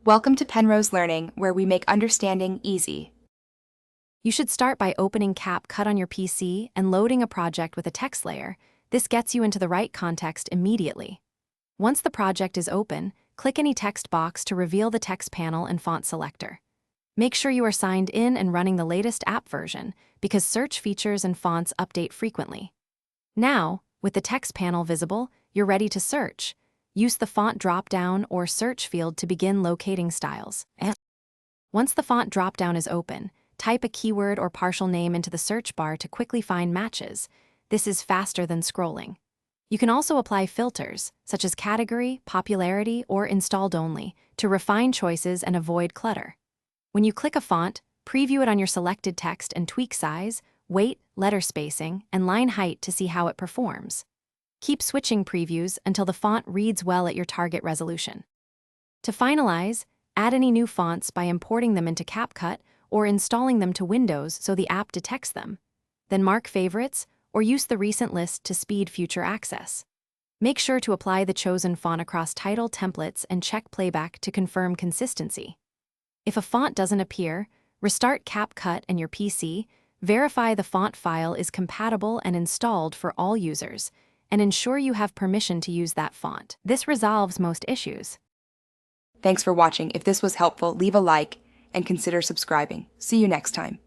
Welcome to Penrose Learning, where we make understanding easy. You should start by opening Capcut on your PC and loading a project with a text layer. This gets you into the right context immediately. Once the project is open, click any text box to reveal the text panel and font selector. Make sure you are signed in and running the latest app version, because search features and fonts update frequently. Now, with the text panel visible, you're ready to search. Use the font drop-down or search field to begin locating styles. Once the font drop-down is open, type a keyword or partial name into the search bar to quickly find matches. This is faster than scrolling. You can also apply filters, such as category, popularity, or installed only, to refine choices and avoid clutter. When you click a font, preview it on your selected text and tweak size, weight, letter spacing, and line height to see how it performs. Keep switching previews until the font reads well at your target resolution. To finalize, add any new fonts by importing them into Capcut or installing them to Windows so the app detects them. Then mark favorites or use the recent list to speed future access. Make sure to apply the chosen font across title templates and check playback to confirm consistency. If a font doesn't appear, restart Capcut and your PC, verify the font file is compatible and installed for all users, and ensure you have permission to use that font. This resolves most issues. Thanks for watching. If this was helpful, leave a like and consider subscribing. See you next time.